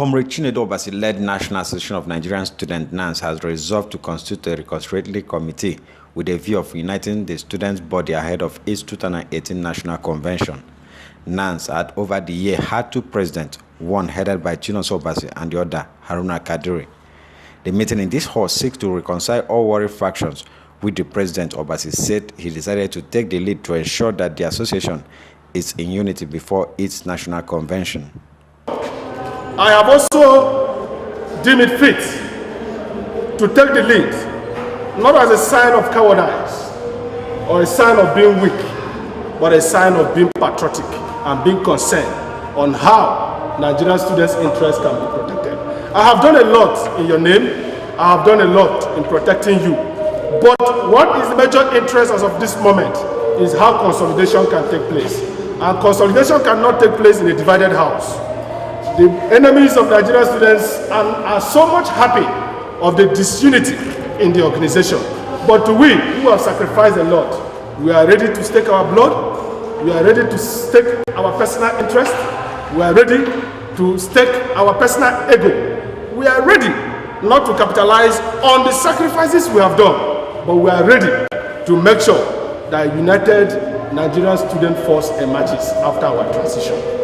Comrade Chinedu Obasi-led National Association of Nigerian Students (NANS) has resolved to constitute a reconciliatory committee with a view of uniting the students' body ahead of its 2018 National Convention. NANS had over the year had two presidents, one headed by Chinedu Obasi and the other Haruna Kadiri. The meeting in this hall seeks to reconcile all worried factions, with the President Obasi said he decided to take the lead to ensure that the association is in unity before its National Convention. I have also deemed it fit to take the lead, not as a sign of cowardice or a sign of being weak, but a sign of being patriotic and being concerned on how Nigerian students' interests can be protected. I have done a lot in your name. I have done a lot in protecting you. But what is the major interest as of this moment is how consolidation can take place. And consolidation cannot take place in a divided house. The enemies of Nigerian students are so much happy of the disunity in the organization. But we who have sacrificed a lot, we are ready to stake our blood, we are ready to stake our personal interest, we are ready to stake our personal ego. We are ready not to capitalize on the sacrifices we have done, but we are ready to make sure that a united Nigerian student force emerges after our transition.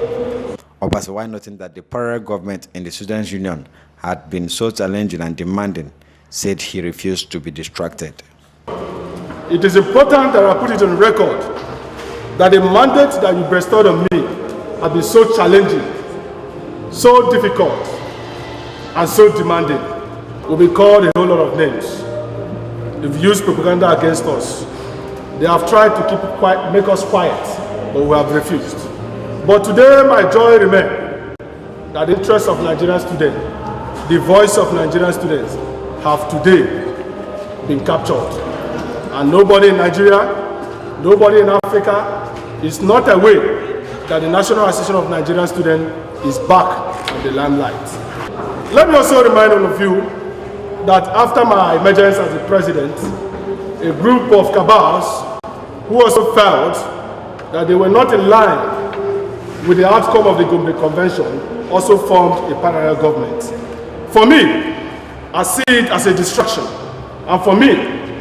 Obasi, while noting that the parallel government in the Students' Union had been so challenging and demanding, said he refused to be distracted. It is important that I put it on record that the mandate that you bestowed on me has been so challenging, so difficult, and so demanding. We'll be called a whole lot of names. They've used propaganda against us. They have tried to keep it quiet, make us quiet, but we have refused. But today, my joy remains that the interests of Nigerian students, the voice of Nigerian students, have today been captured. And nobody in Nigeria, nobody in Africa is not aware that the National Association of Nigerian Students is back in the limelight. Let me also remind all of you that after my emergence as the president, a group of cabals who also felt that they were not in line with the outcome of the Gombe Convention also formed a parallel government. For me, I see it as a distraction. And for me,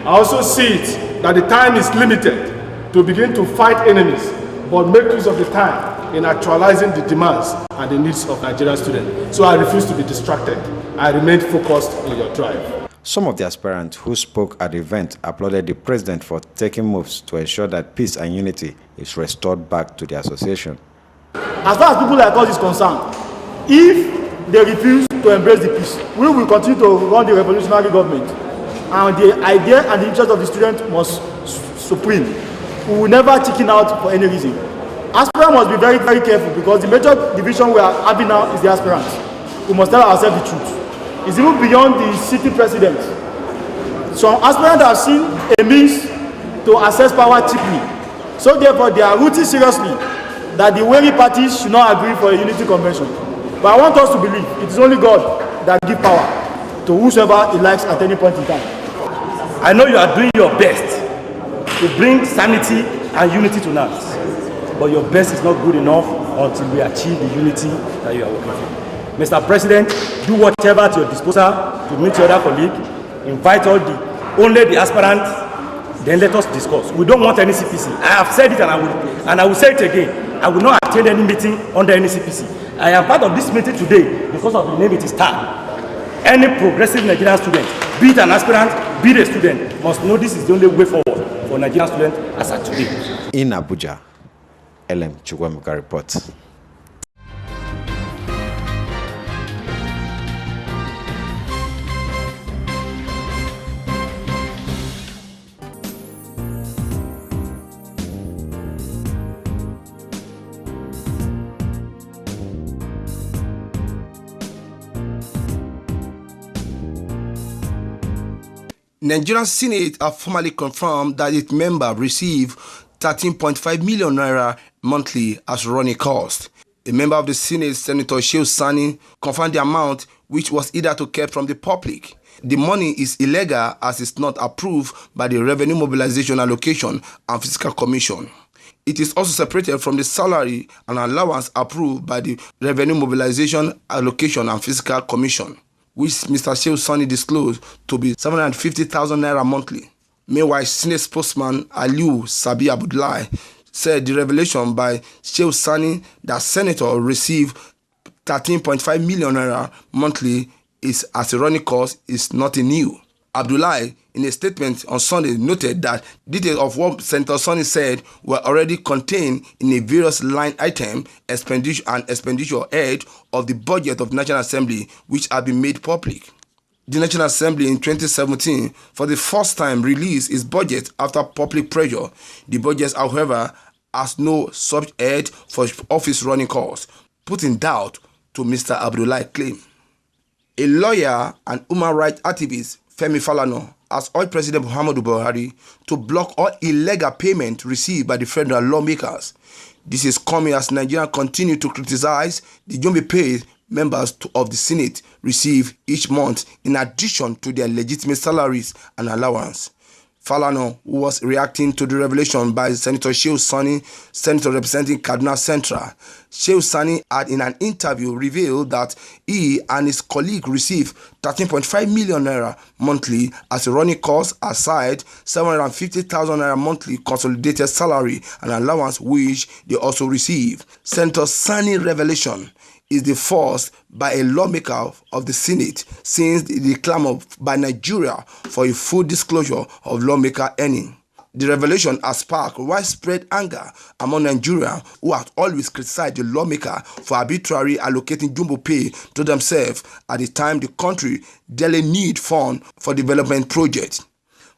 I also see it that the time is limited to begin to fight enemies, but make use of the time in actualizing the demands and the needs of Nigerian students. So I refuse to be distracted. I remain focused on your drive. Some of the aspirants who spoke at the event applauded the president for taking moves to ensure that peace and unity is restored back to the association. As far as people like us is concerned, if they refuse to embrace the peace, we will continue to run the revolutionary government. And the idea and the interest of the student must supreme. We will never chicken out for any reason. Aspirants must be very, very careful because the major division we are having now is the aspirants. We must tell ourselves the truth. It's even beyond the city president. Some aspirants have seen a means to access power cheaply. So therefore, they are rooting seriously that the weary parties should not agree for a unity convention. But I want us to believe it is only God that gives power to whosoever he likes at any point in time. I know you are doing your best to bring sanity and unity to NANS, but your best is not good enough until we achieve the unity that you are working for. Mr. President, do whatever at your disposal to meet your other colleague, invite only the aspirants, then let us discuss. We don't want any CPC. I have said it and I will say it again. I will not attend any meeting under any CPC. I am part of this meeting today because of the name it is TAG. Any progressive Nigerian student, be it an aspirant, be it a student, must know this is the only way forward for Nigerian students as at today. In Abuja, LM Chugwamuka reports. Nigerian Senate have formally confirmed that its members receive 13.5 million naira monthly as running cost. A member of the Senate, Senator Shehu Sani, confirmed the amount, which was hitherto kept from the public. The money is illegal as it's not approved by the Revenue Mobilization Allocation and Fiscal Commission. It is also separated from the salary and allowance approved by the Revenue Mobilization, Allocation and Fiscal Commission, which Mr. Shehu Sani disclosed to be 750,000 naira monthly. Meanwhile, Senate spokesman Aliu Sabi Abdullahi said the revelation by Shehu Sani that Senator received 13.5 million naira monthly is as a running cost is nothing new. Abdullahi, in a statement on Sunday, noted that details of what Senator Sani said were already contained in a various line item expenditure head of the budget of the National Assembly, which have been made public. The National Assembly in 2017, for the first time, released its budget after public pressure. The budget, however, has no subhead for office running costs, put in doubt to Mr. Abdullahi's claim. A lawyer and human rights activist, Femi Falana, has urged President Muhammadu Buhari to block all illegal payments received by the federal lawmakers. This is coming as Nigeria continue to criticize the Jumbe pay members of the Senate receive each month in addition to their legitimate salaries and allowance. Falana, who was reacting to the revelation by Senator Shehu Sani, Senator representing Kaduna Central. Shehu Sani had in an interview revealed that he and his colleague received 13.5 million naira monthly as a running cost aside 750,000 naira monthly consolidated salary and allowance which they also receive. Senator Sani revelation is the first by a lawmaker of the Senate since the clamor by Nigeria for a full disclosure of lawmaker earning. The revelation has sparked widespread anger among Nigerians who have always criticized the lawmaker for arbitrarily allocating jumbo pay to themselves at the time the country dearly needs funds for development projects.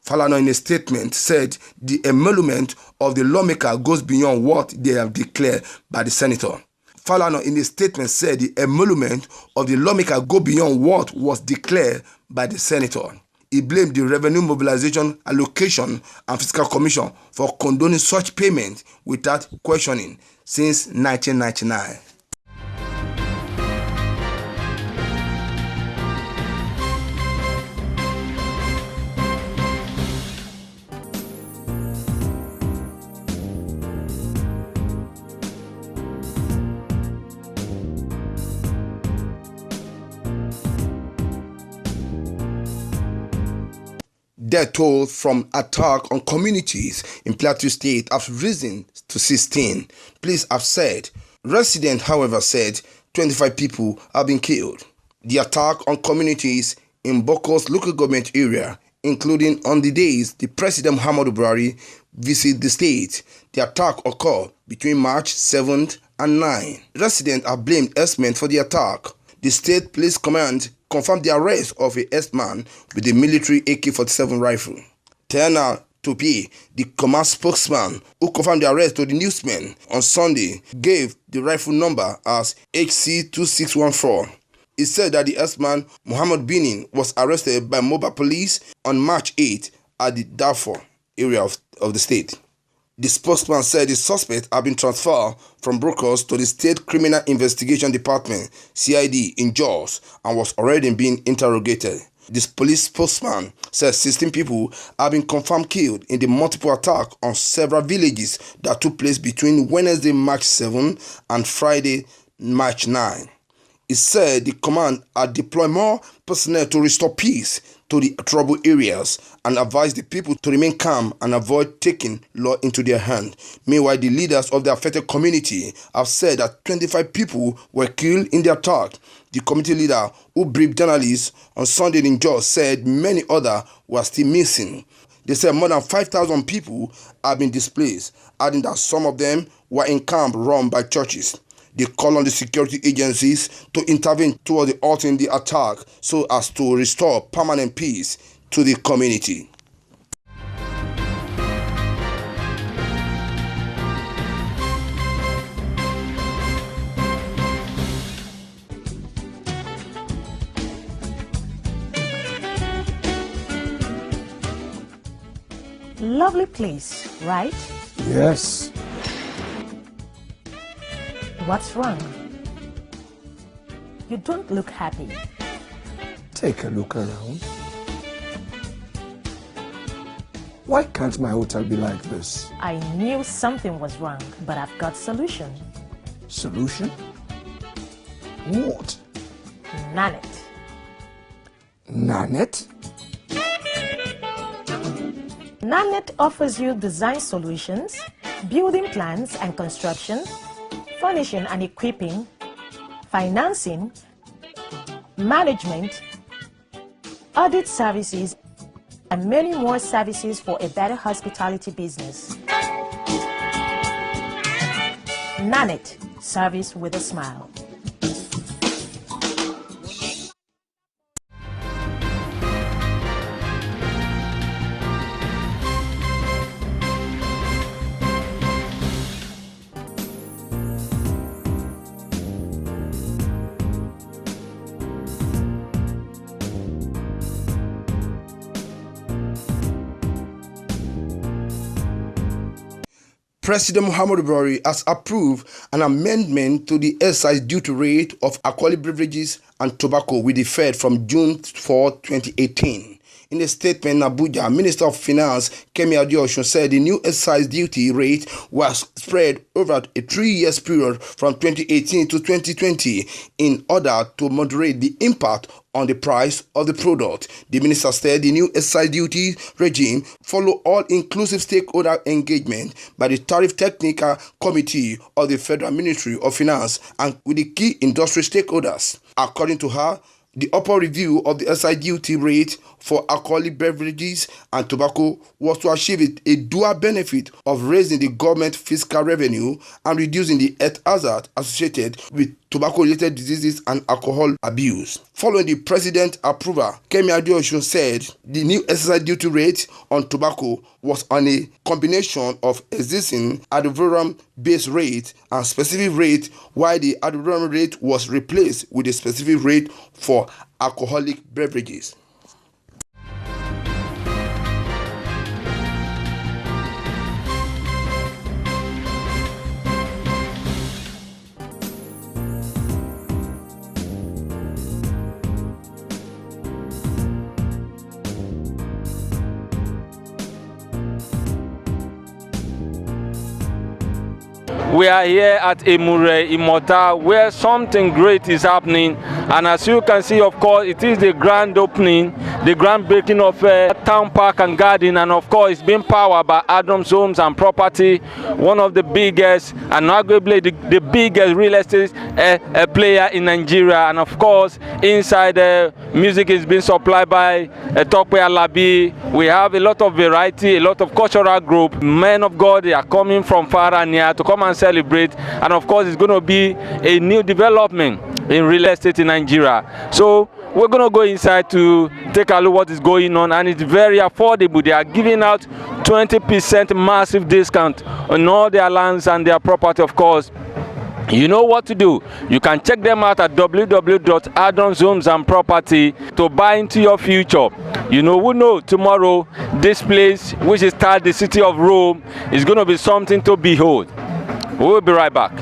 Falana in a statement said the emolument of the lawmaker goes beyond what they have declared by the senator. Falana in a statement said the emolument of the lawmaker go beyond what was declared by the senator. He blamed the Revenue Mobilization, Allocation and Fiscal Commission for condoning such payment without questioning since 1999. Death toll from attack on communities in Plateau State has risen to 16. Police have said. Residents, however, said 25 people have been killed. The attack on communities in Boko's local government area, including on the days the President Muhammadu Buhari visited the state. The attack occurred between March 7th and 9th. Residents have blamed herdsmen for the attack. The State Police Command confirmed the arrest of a herdsman with a military AK-47 rifle. Tena Topi, the command spokesman who confirmed the arrest to the newsmen on Sunday, gave the rifle number as HC2614. He said that the herdsman Muhammad Binin was arrested by mobile police on March 8 at the Darfur area of the state. The spokesman said the suspect had been transferred from Brokers to the State Criminal Investigation Department, CID, in Jos and was already being interrogated. This police spokesman said 16 people have been confirmed killed in the multiple attacks on several villages that took place between Wednesday, March 7 and Friday, March 9. He said the command had deployed more personnel to restore peace to the troubled areas and advised the people to remain calm and avoid taking law into their hand. Meanwhile, the leaders of the affected community have said that 25 people were killed in the attack. The community leader who briefed journalists on Sunday in Jos said many others were still missing. They said more than 5,000 people have been displaced, adding that some of them were in camps run by churches. They call on the security agencies to intervene toward the halting the attack so as to restore permanent peace to the community. Lovely place, right? Yes. What's wrong? You don't look happy. Take a look around. Why can't my hotel be like this? I knew something was wrong, but I've got solution. Solution? What? Nanit. Nanit? Nanit offers you design solutions, building plans and construction, furnishing and equipping, financing, management, audit services, and many more services for a better hospitality business. Nanit, service with a smile. President Muhammadu Buhari has approved an amendment to the excise duty rate of alcoholic beverages and tobacco with effect from June 4, 2018. In a statement in Abuja, Minister of Finance Kemi Adeosun said the new excise duty rate was spread over a 3-year period from 2018 to 2020 in order to moderate the impact on the price of the product. The minister said the new excise duty regime follow all-inclusive stakeholder engagement by the Tariff Technical Committee of the Federal Ministry of Finance and with the key industry stakeholders. According to her, the upper review of the excise duty rate for alcoholic beverages and tobacco was to achieve a dual benefit of raising the government fiscal revenue and reducing the health hazard associated with tobacco-related diseases and alcohol abuse. Following the president's approval, Kemi Adeosun said the new excise duty rate on tobacco was on a combination of existing ad valorem-based rate and specific rate, while the ad valorem rate was replaced with a specific rate for alcoholic beverages. We are here at Emure Imota, where something great is happening, and as you can see, of course, it is the grand opening, the groundbreaking of a town park and garden, and of course it's being powered by Adams Homes and Property, one of the biggest and arguably the biggest real estate player in Nigeria. And of course, inside music is being supplied by Tope Alabi. We have a lot of variety, a lot of cultural group. Men of God, they are coming from far and near to come and celebrate, and of course it's going to be a new development in real estate in Nigeria. So we're going to go inside to take a look what is going on, and it's very affordable. They are giving out 20% massive discount on all their lands and their property. Of course, you know what to do. You can check them out at www.Adams Homes and Property to buy into your future. You know, we know tomorrow this place, which is called the city of Rome, is going to be something to behold. We'll be right back.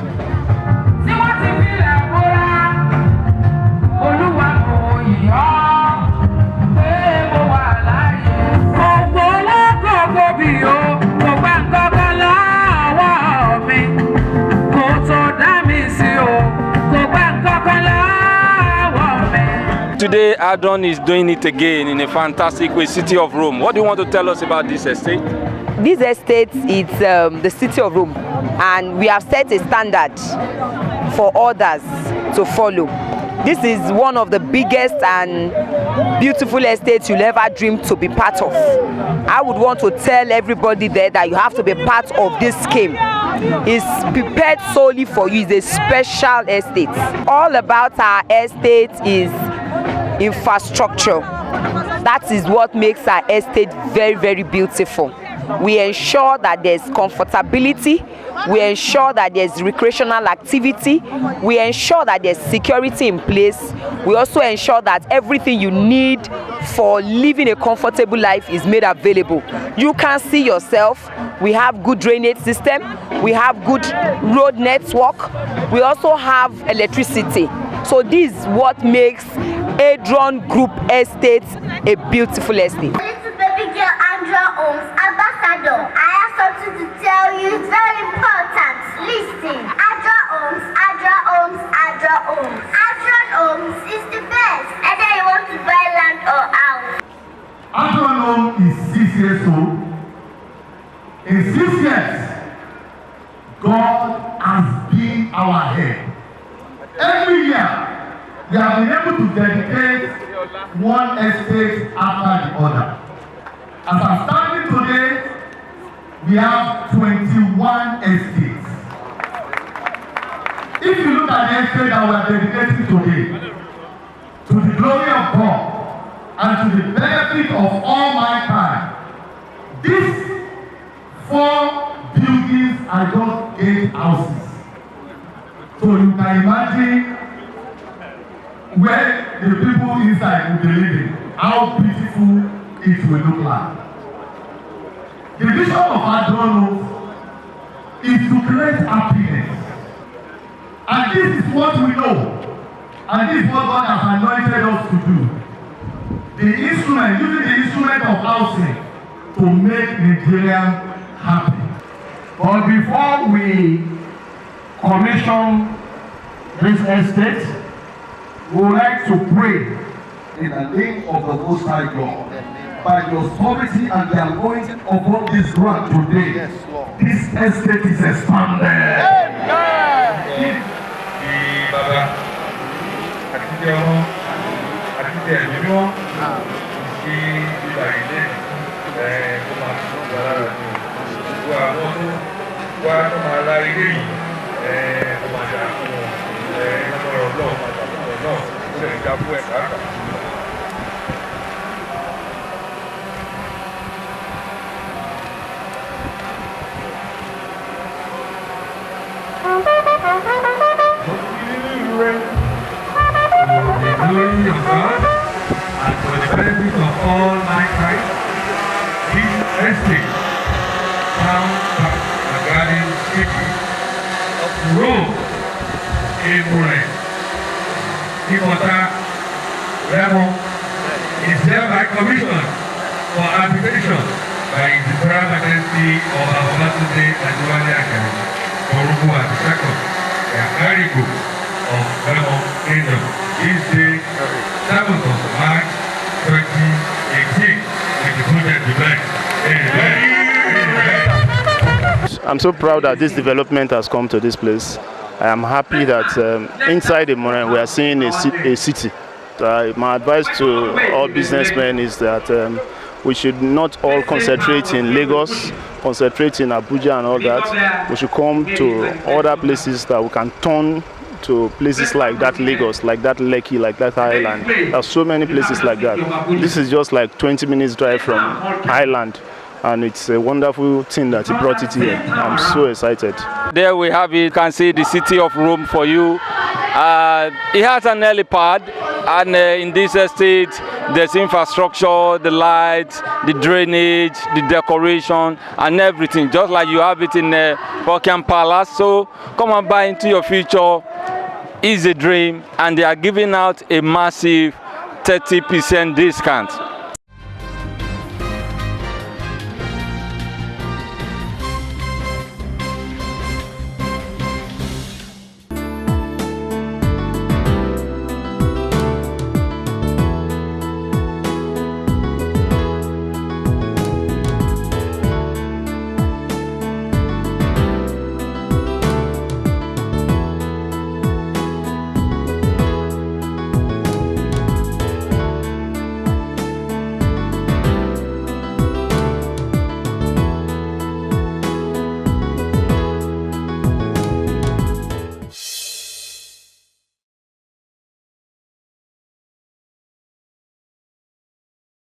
Today, Adon is doing it again in a fantastic way, City of Rome. What do you want to tell us about this estate? This estate is the City of Rome, and we have set a standard for others to follow. This is one of the biggest and beautiful estates you'll ever dream to be part of. I would want to tell everybody there that you have to be part of this scheme. It's prepared solely for you. It's a special estate. All about our estate is infrastructure. That is what makes our estate very, very beautiful. We ensure that there's comfortability, we ensure that there's recreational activity, we ensure that there's security in place, we also ensure that everything you need for living a comfortable life is made available. You can see yourself, we have good drainage system, we have good road network, we also have electricity. So this is what makes Adron Group Estate a beautiful estate. Baby girl Andra owns years old. In 6 years, God has been our head. Every year, we have been able to dedicate one estate after the other. As I'm standing today, we have 21 estates. If you look at the estate that we are dedicating today, to the glory of God and to the benefit of all mankind, these 4 buildings are just gate houses. So you can imagine where the people inside will be living, how beautiful it will look like. The vision of Adrono is to create happiness. And this is what we know. And this is what God has anointed us to do. The instrument, using the instrument of housing to make Nigerians happy. But before we commission this estate, we would like to pray in the name of the Most High God. By the authority and the anointing upon this ground today, this estate is expanded. The glory of God and for the benefit of all mankind, this estate, town, park, and garden city of Rome, Emure, Imota, Remo, is hereby commissioned for application by His Imperial Majesty of our Babatunde Ajiwale Akari, Orubu II, the Akarigo of Remo Kingdom. This day, 7th of March 2018, with the project design. I'm so proud that this development has come to this place. I am happy that inside the Emure we are seeing a city. My advice to all businessmen is that we should not all concentrate in Lagos, concentrate in Abuja and all that. We should come to other places that we can turn to places like that Lagos, like that Lekki, like that Island. There are so many places like that. This is just like 20 minutes drive from Island, and it's a wonderful thing that he brought it here. I'm so excited. There we have it. You can see the city of Rome for you. It has an helipad, and in this estate there's infrastructure, the lights, the drainage, the decoration and everything, just like you have it in Buckingham Palace. So come and buy into your future. Is a dream, and they are giving out a massive 30% discount.